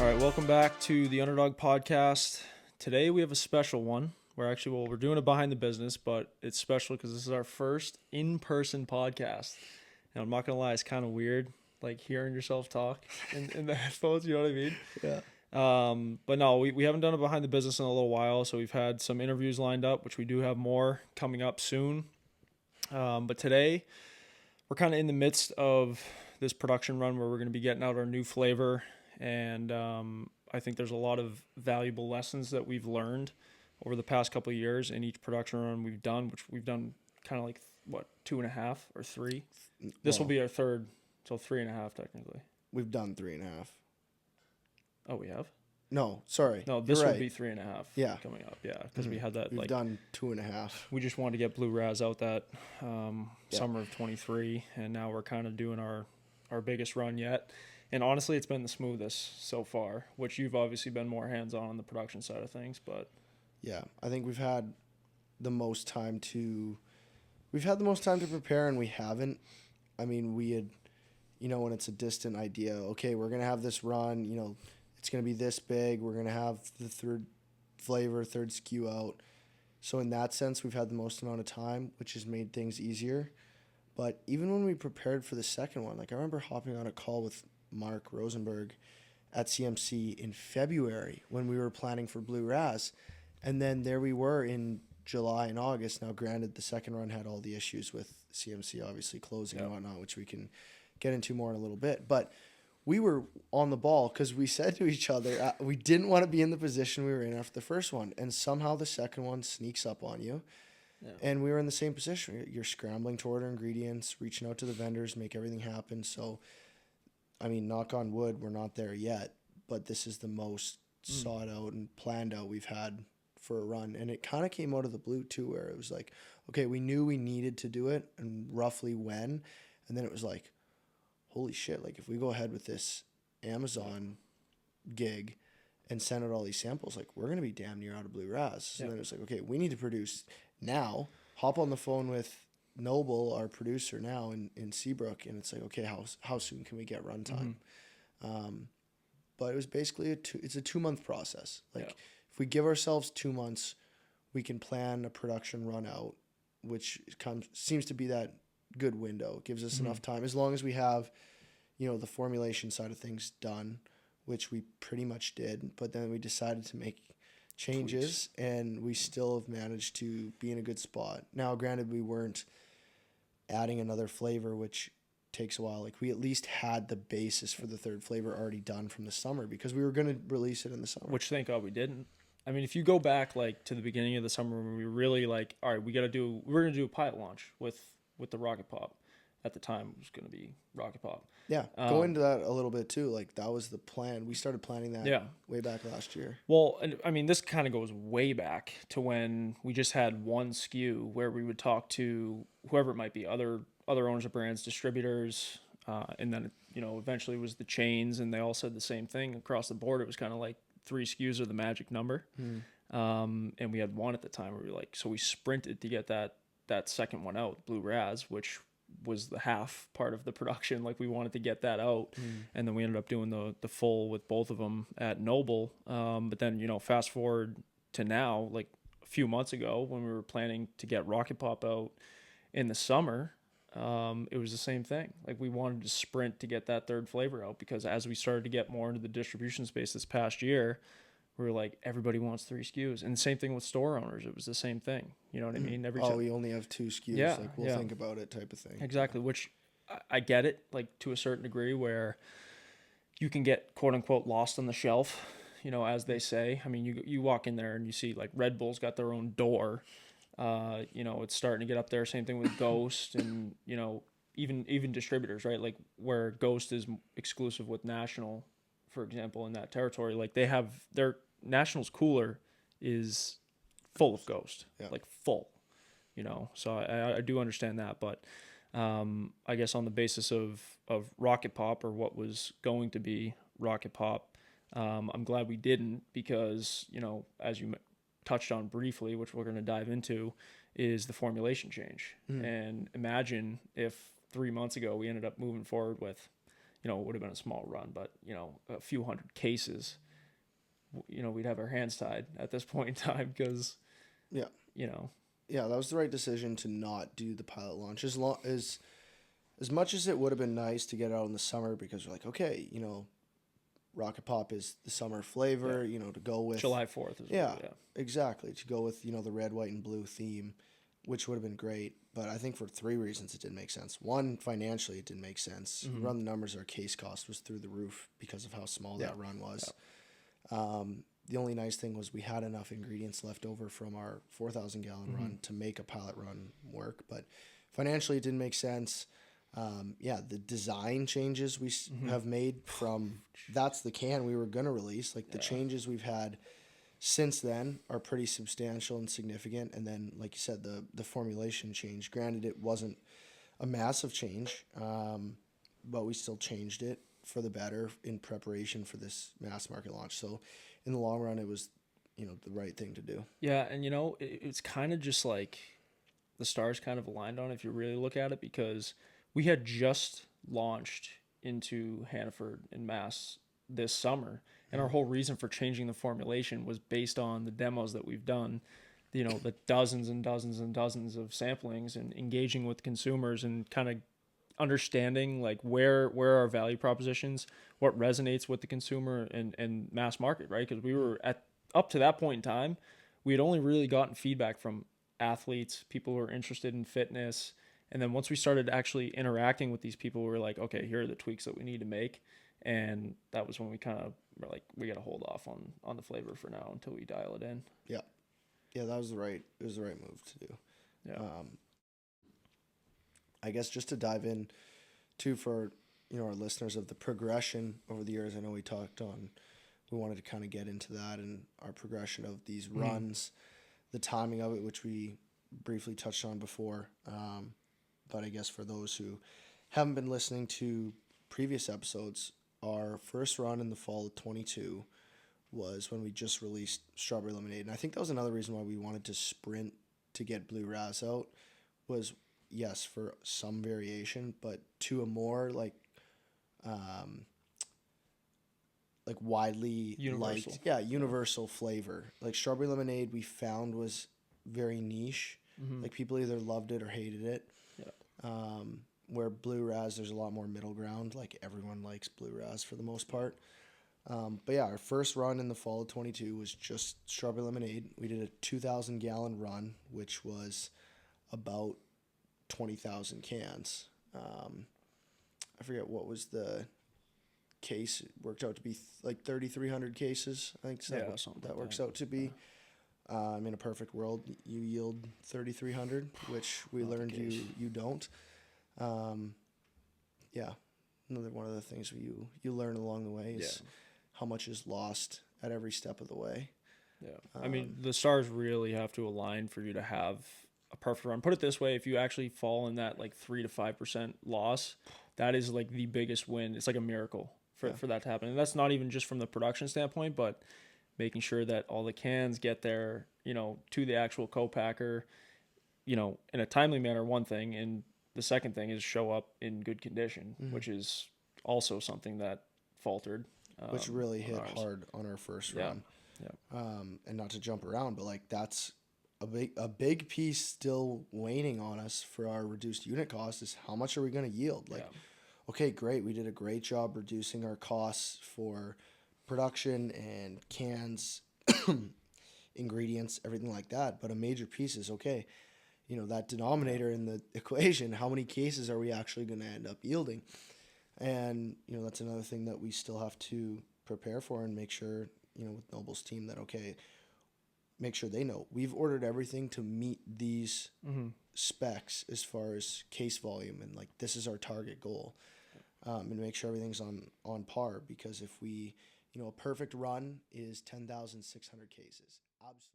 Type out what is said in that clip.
right, welcome back to the Underdog podcast. Today we have a special one. We're doing it behind the business, but it's special because this is our first in-person podcast. And I'm not gonna lie, it's kind of weird, like hearing yourself talk in the headphones. You know what I mean? Yeah. But no, we haven't done it behind the business in a little while, so we've had some interviews lined up, which we do have more coming up soon. But today we're kind of in the midst of this production run where we're going to be getting out our new flavor, and I think there's a lot of valuable lessons that we've learned over the past couple of years in each production run we've done, which we've done kind of like, 2.5 or 3? This will be our third, so 3.5 technically. We've done 3.5. Oh, we have? No, sorry. No, this You're will right. be 3.5 Yeah. coming up, yeah, because we had that, We've done 2.5. we just wanted to get Blue Raz out that summer of 23, and now we're kind of doing our biggest run yet. And honestly, it's been the smoothest so far, which you've obviously been more hands-on the production side of things, but... Yeah, I think we've had the most time to prepare, and we haven't. I mean, we had, when it's a distant idea, okay, we're going to have this run, it's going to be this big, we're going to have the third SKU out. So in that sense, we've had the most amount of time, which has made things easier. But even when we prepared for the second one, like I remember hopping on a call with Mark Rosenberg at CMC in February when we were planning for Blue Raz. And then there we were in July and August. Now, granted, the second run had all the issues with CMC obviously closing and whatnot, which we can get into more in a little bit. But we were on the ball because we said to each other, we didn't want to be in the position we were in after the first one. And somehow the second one sneaks up on you. Yeah. And we were in the same position. You're scrambling to order ingredients, reaching out to the vendors, make everything happen. So, I mean, knock on wood, we're not there yet. But this is the most sought out and planned out we've had for a run. And it kind of came out of the blue too, where it was like, okay, we knew we needed to do it and roughly when. And then it was like, holy shit, like if we go ahead with this Amazon gig and send out all these samples, like we're going to be damn near out of Blue Raz. So then it was like, okay, we need to produce now. Hop on the phone with Noble, our producer now in Seabrook, and it's like, okay, how soon can we get runtime? But it was basically it's a 2-month process. Like if we give ourselves 2 months, we can plan a production run out, which seems to be that good window. It gives us enough time as long as we have, the formulation side of things done, which we pretty much did. But then we decided to make changes, and we still have managed to be in a good spot. Now, granted, we weren't adding another flavor, which takes a while. Like we at least had the basis for the third flavor already done from the summer because we were going to release it in the summer. Which thank God we didn't. I mean, if you go back like to the beginning of the summer when we were really like, all right, we're gonna do a pilot launch with the Rocket Pop. At the time, it was going to be Rocket Pop. Yeah, go into that a little bit too. Like that was the plan. We started planning that way back last year. Well, and I mean, this kind of goes way back to when we just had one SKU where we would talk to whoever it might be, other owners of brands, distributors, and then eventually it was the chains, and they all said the same thing across the board. It was kind of like 3 SKUs are the magic number, and we had one at the time where we were like, so we sprinted to get that second one out, Blue Raz, which was the half part of the production. Like we wanted to get that out, and then we ended up doing the full with both of them at Noble. But then fast forward to now, like a few months ago when we were planning to get Rocket Pop out in the summer, it was the same thing. Like we wanted to sprint to get that third flavor out because as we started to get more into the distribution space this past year, we were like, everybody wants 3 SKUs. And the same thing with store owners. It was the same thing. You know what I mean? We only have 2 SKUs. Yeah, like, we'll think about it type of thing. Exactly, which I get it, like, to a certain degree where you can get, quote-unquote, lost on the shelf, as they say. I mean, you walk in there and you see, like, Red Bull's got their own door. It's starting to get up there. Same thing with Ghost and, even distributors, right? Like, where Ghost is exclusive with National, for example, in that territory. Like, they have their National's cooler is full of Ghost, like full, so I do understand that. But I guess on the basis of Rocket Pop, or what was going to be Rocket Pop, I'm glad we didn't because, as you touched on briefly, which we're going to dive into, is the formulation change. And imagine if 3 months ago we ended up moving forward with, it would have been a small run, but a few hundred cases, we'd have our hands tied at this point in time because Yeah. you know Yeah, that was the right decision to not do the pilot launch. As much as it would have been nice to get out in the summer because we're like, okay, Rocket Pop is the summer flavor, to go with July 4th is yeah, yeah. exactly, to go with the red, white, and blue theme, which would have been great. But I think for three reasons it didn't make sense. One, financially, it didn't make sense. Mm-hmm. Run the numbers, our case cost was through the roof because of how small that run was. The only nice thing was we had enough ingredients left over from our 4,000 gallon run to make a pilot run work. But financially, it didn't make sense. The design changes we have made from that's the can we were going to release. Like the changes we've had since then are pretty substantial and significant. And then, like you said, the formulation change. Granted, it wasn't a massive change, but we still changed it for the better in preparation for this mass market launch. So in the long run, it was, the right thing to do. Yeah, and it's kind of just like the stars kind of aligned on it if you really look at it, because we had just launched into Hannaford and Mass this summer, and our whole reason for changing the formulation was based on the demos that we've done, the dozens and dozens and dozens of samplings and engaging with consumers and kind of understanding like where are our value propositions, what resonates with the consumer and mass market, right? Because we were up to that point in time, we had only really gotten feedback from athletes, people who are interested in fitness. And then once we started actually interacting with these people, we were like, okay, here are the tweaks that we need to make. And that was when we kind of were like, we got to hold off on the flavor for now until we dial it in. Yeah. Yeah, it was the right move to do. Yeah. I guess just to dive in too for, our listeners of the progression over the years, I know we wanted to kind of get into that and our progression of these runs, the timing of it, which we briefly touched on before. But I guess for those who haven't been listening to previous episodes, our first run in the fall of 22 was when we just released Strawberry Lemonade. And I think that was another reason why we wanted to sprint to get Blue Raz out was, yes, for some variation, but to a more widely Universal. liked, universal flavor. Like Strawberry Lemonade we found was very niche. Like people either loved it or hated it. Where Blue Raz, there's a lot more middle ground. Like everyone likes Blue Raz for the most part. But yeah, our first run in the fall of 22 was just Strawberry Lemonade. We did a 2,000 gallon run, which was about 20,000 cans. I forget what was the case. It worked out to be like 3,300 cases. I think that works out to be. In a perfect world, you yield 3,300, which we learned you don't. Another one of the things you learn along the way is how much is lost at every step of the way. Yeah. I mean, the stars really have to align for you to have a perfect run. Put it this way, if you actually fall in that like 3 to 5% loss, that is like the biggest win. It's like a miracle for that to happen. And that's not even just from the production standpoint, but making sure that all the cans get there, to the actual co-packer, in a timely manner, one thing. And the second thing is show up in good condition, which is also something that faltered. Which really hit hard on our first run. Yeah. And not to jump around, but like that's a big piece still waning on us for our reduced unit cost is how much are we going to yield? Like, okay, great. We did a great job reducing our costs for production and cans, ingredients, everything like that. But a major piece is, okay, that denominator in the equation, how many cases are we actually going to end up yielding? And, that's another thing that we still have to prepare for and make sure, with Noble's team that, okay, make sure they know we've ordered everything to meet these specs as far as case volume. And like, this is our target goal, and make sure everything's on par, because if we, a perfect run is 10,600 cases. Absolutely.